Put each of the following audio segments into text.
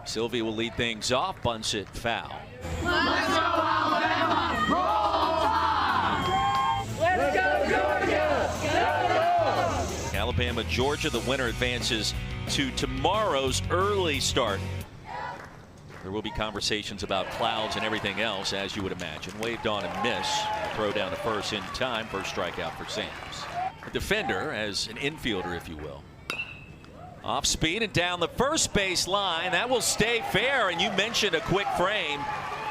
Sylvia will lead things off, bunts it foul. Let's go, Alabama! Roll Tide! Let's go, Georgia! Let's go! Alabama, Georgia, the winner advances to tomorrow's early start. There will be conversations about clouds and everything else, as you would imagine. Waved on and miss. A throw down to first in time. First strikeout for Sam's. A defender as an infielder, if you will. Off speed and down the first base line. That will stay fair. And you mentioned a quick frame.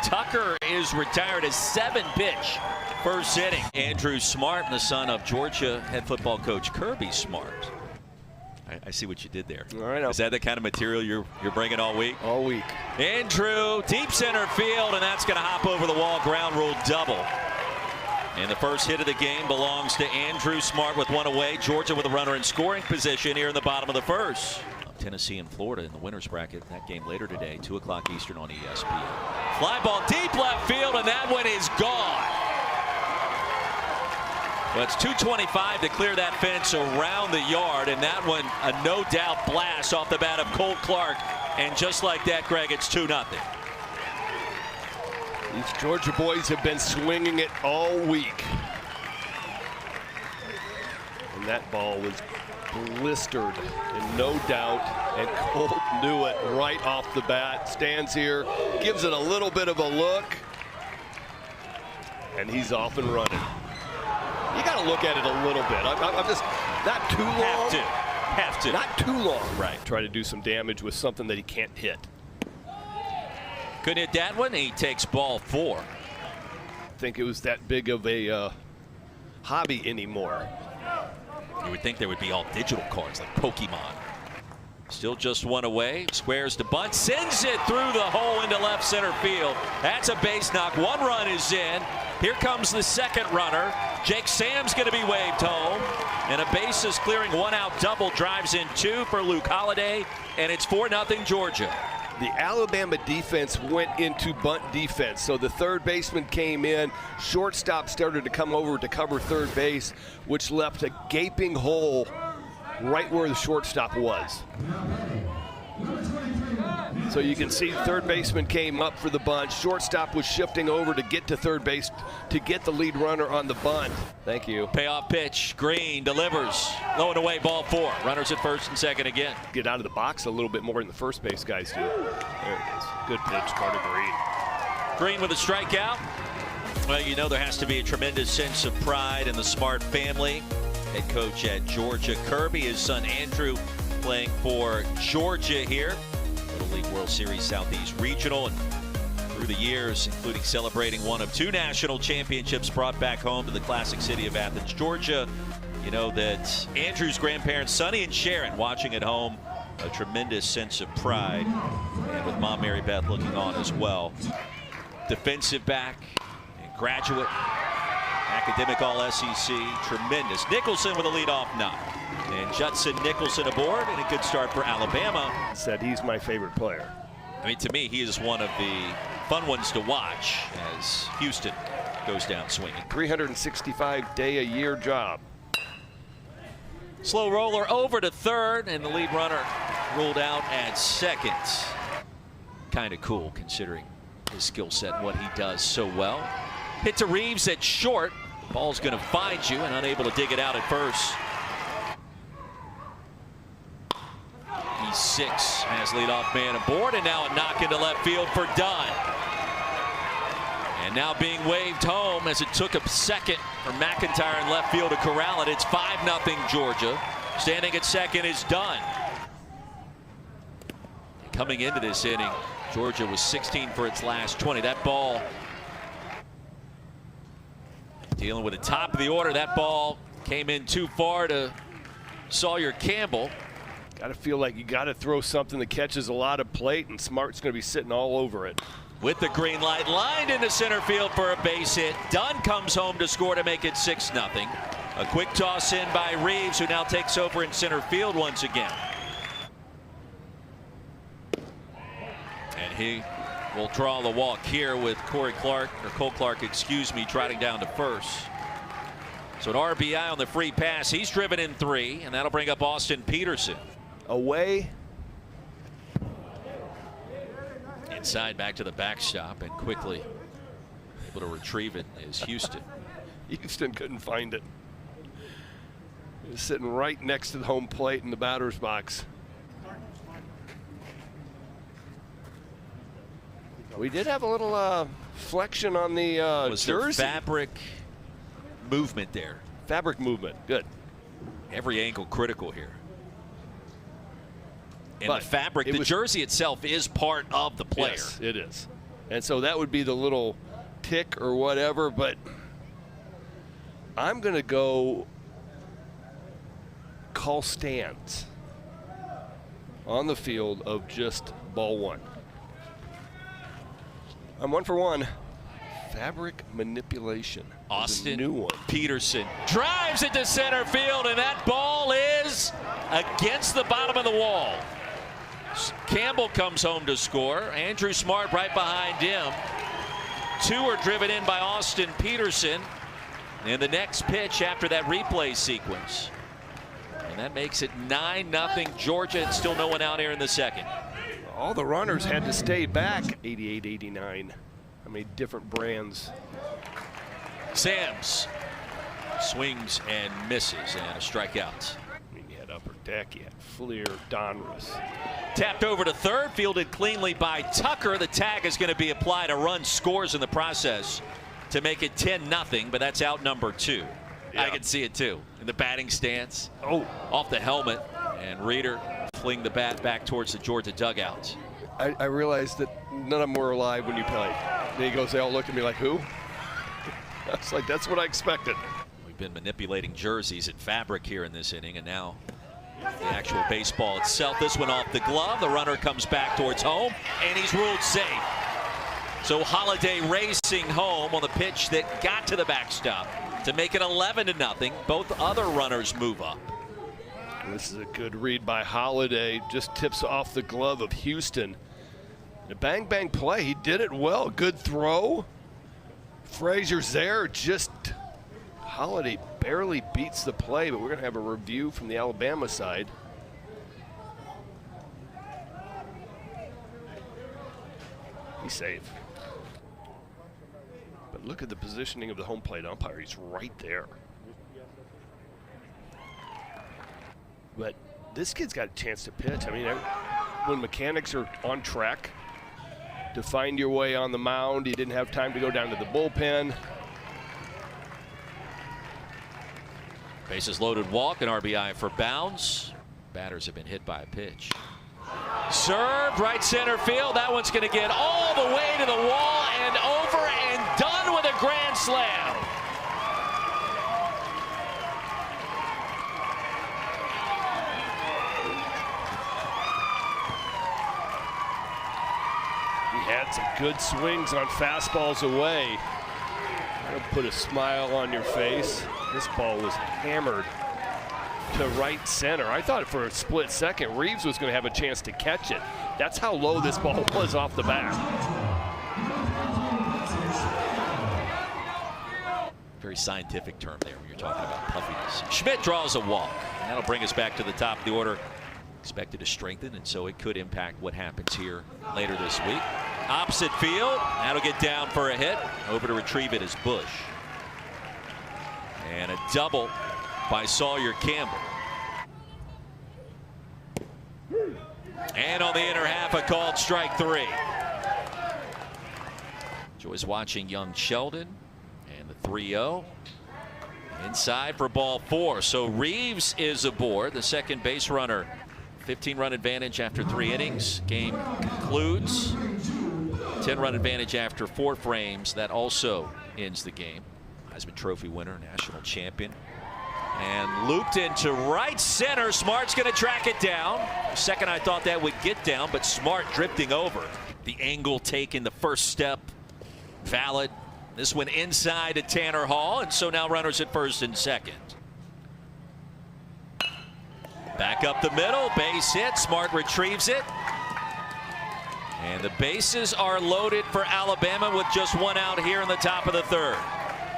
Tucker is retired as 7-pitch first inning. Andrew Smart, the son of Georgia head football coach Kirby Smart. I see what you did there. All right, is that the kind of material you're bringing all week? All week. Andrew, deep center field, and that's going to hop over the wall. Ground rule double. And the first hit of the game belongs to Andrew Smart with one away. Georgia with a runner in scoring position here in the bottom of the first. Tennessee and Florida in the winner's bracket. That game later today, 2 o'clock Eastern on ESPN. Fly ball deep left field, and that one is gone. Well, it's 225 to clear that fence around the yard, and that one a no-doubt blast off the bat of Cole Clark. And just like that, Greg, it's 2-0. These Georgia boys have been swinging it all week. And that ball was blistered, and no doubt, and Cole knew it right off the bat. Stands here, gives it a little bit of a look, and he's off and running. You got to look at it a little bit. I'm just not too long. Have to. Not too long. Right. Try to do some damage with something that he can't hit. Couldn't hit that one. He takes ball 4. I think it was that big of a hobby anymore. You would think there would be all digital cards like Pokemon. Still just one away. Squares to bunt. Sends it through the hole into left center field. That's a base knock. 1 run is in. Here comes the second runner. Jake Sam's going to be waved home. And a bases clearing 1-out double drives in 2 for Luke Holliday. And it's 4-0 Georgia. The Alabama defense went into bunt defense. So the third baseman came in. Shortstop started to come over to cover third base, which left a gaping hole right where the shortstop was. So you can see third baseman came up for the bunt. Shortstop was shifting over to get to third base to get the lead runner on the bunt. Thank you. Payoff pitch. Green delivers. Low and away, ball 4. Runners at first and second again. Get out of the box a little bit more than the first base guys do. There it is. Good pitch, Carter Green. Green with a strikeout. Well, you know there has to be a tremendous sense of pride in the Smart family. Head coach at Georgia, Kirby, his son Andrew playing for Georgia here. Little League World Series Southeast Regional, and through the years, including celebrating one of 2 national championships brought back home to the classic city of Athens, Georgia. You know that Andrew's grandparents, Sonny and Sharon, watching at home, a tremendous sense of pride, and with Mom Mary Beth looking on as well. Defensive back and graduate, academic all-SEC, tremendous. Nicholson with a leadoff knock. And Judson Nicholson aboard, and a good start for Alabama. Said he's my favorite player. I mean, to me, he is one of the fun ones to watch as Houston goes down swinging. 365-day-a-year job. Slow roller over to third, and the lead runner ruled out at second. Kind of cool considering his skill set and what he does so well. Hit to Reeves at short. Ball's going to find you, and unable to dig it out at first. He's 6, has leadoff man aboard, and now a knock into left field for Dunn. And now being waved home as it took a second for McIntyre in left field to corral it. It's 5-0 Georgia. Standing at second is Dunn. Coming into this inning, Georgia was 16 for its last 20. That ball dealing with the top of the order. That ball came in too far to Sawyer Campbell. Got to feel like you got to throw something that catches a lot of plate, and Smart's going to be sitting all over it. With the green light, lined into center field for a base hit. Dunn comes home to score to make it 6-0. A quick toss in by Reeves, who now takes over in center field once again. And he will draw the walk here with Cole Clark, excuse me, trotting down to first. So an RBI on the free pass. He's driven in 3, and that'll bring up Austin Peterson. Away. inside back to the backstop and quickly able to retrieve it is Houston. Houston couldn't find it. It was sitting right next to the home plate in the batter's box. We did have a little flexion on the Was jersey. there fabric movement there? Fabric movement, good. Every angle critical here. And But the fabric, the jersey itself is part of the player. Yes, it is. And so that would be the little tick or whatever, but I'm going to go call stands on the field of just ball one. I'm 1 for 1. Fabric manipulation. Austin New one. Peterson drives it to center field, and that ball is against the bottom of the wall. Campbell comes home to score. Andrew Smart right behind him. 2 are driven in by Austin Peterson. And the next pitch after that replay sequence. And that makes it 9-0 Georgia, and still no one out here in the second. All the runners had to stay back. 88-89. How many different brands? Sams swings and misses, and a strikeout. I mean, you had Upper Deck, you had Fleer, Donruss. Tapped over to third, fielded cleanly by Tucker. The tag is going to be applied. A run scores in the process to make it 10-0, but that's out number 2. Yeah. I can see it too in the batting stance. Oh, Off the helmet, and Reeder fling the bat back towards the Georgia dugout. I realized that none of them were alive when you played. Then he goes, they all looked at me like, who? I was like, that's what I expected. We've been manipulating jerseys and fabric here in this inning, and now the actual baseball itself. This one off the glove. The runner comes back towards home, and he's ruled safe. So Holiday racing home on the pitch that got to the backstop to make it 11-0. Both other runners move up. This is a good read by Holiday. Just tips off the glove of Houston. A bang bang play. He did it well. Good throw. Frazier's there. Just Holiday barely beats the play, but we're going to have a review from the Alabama side. He's safe. But look at the positioning of the home plate umpire. He's right there. But this kid's got a chance to pitch. I mean, when mechanics are on track to find your way on the mound, you didn't have time to go down to the bullpen. Bases loaded walk, an RBI for Bounds. Batters have been hit by a pitch. Served right center field. That one's going to get all the way to the wall and over and done with a grand slam. He had some good swings on fastballs away. That'll put a smile on your face. This ball was hammered to right center. I thought for a split second Reeves was going to have a chance to catch it. That's how low this ball was off the bat. Very scientific term there when you're talking about puffiness. Schmidt draws a walk, and that'll bring us back to the top of the order. Expected to strengthen, and so it could impact what happens here later this week. Opposite field, that'll get down for a hit. Over to retrieve it is Bush. And a double by Sawyer Campbell. And on the inner half, a called strike 3. Enjoys watching young Sheldon. And the 3-0. Inside for ball 4. So Reeves is aboard, the second base runner. 15-run advantage after 3 innings. Game concludes. 10-run advantage after 4 frames. That also ends the game. Heisman Trophy winner, national champion. And looped into right center. Smart's going to track it down. Second, I thought that would get down, but Smart drifting over. The angle taken, the first step valid. This one inside to Tanner Hall, and so now runners at first and second. Back up the middle, base hit. Smart retrieves it. And the bases are loaded for Alabama with just 1 out here in the top of the 3rd.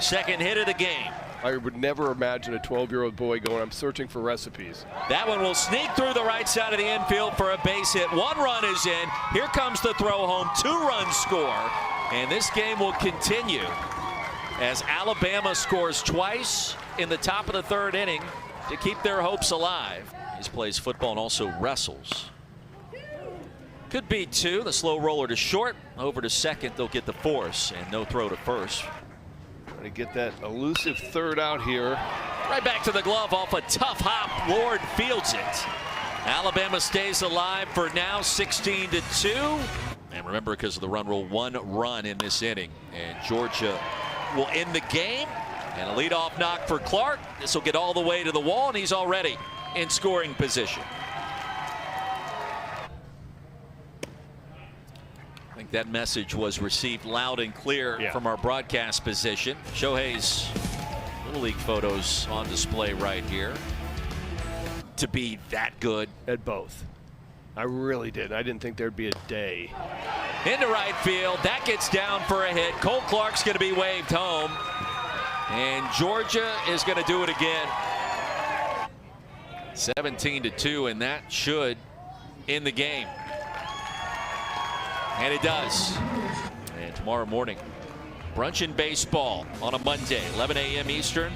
Second hit of the game I would never imagine a 12-year-old boy going, I'm searching for recipes. That one will sneak through the right side of the infield for a base hit. 1 run is in. Here comes the throw home. 2-run score. And this game will continue as Alabama scores twice in the top of the 3rd inning to keep their hopes alive. He plays football and also wrestles. Could be 2. The slow roller to short. Over to second. They'll get the force and no throw to first. Trying to get that elusive 3rd out here. Right back to the glove off a tough hop. Ward fields it. Alabama stays alive for now, 16-2. And remember, because of the run rule, 1 run in this inning. And Georgia will end the game. And a leadoff knock for Clark. This will get all the way to the wall, and he's already in scoring position. I think that message was received loud and clear from our broadcast position. Shohei's Little League photos on display right here. To be that good. At both. I really did. I didn't think there'd be a day. Into right field. That gets down for a hit. Cole Clark's going to be waved home. And Georgia is going to do it again. 17-2, and that should end the game. And it does. And tomorrow morning, brunch and baseball on a Monday, 11 a.m. Eastern.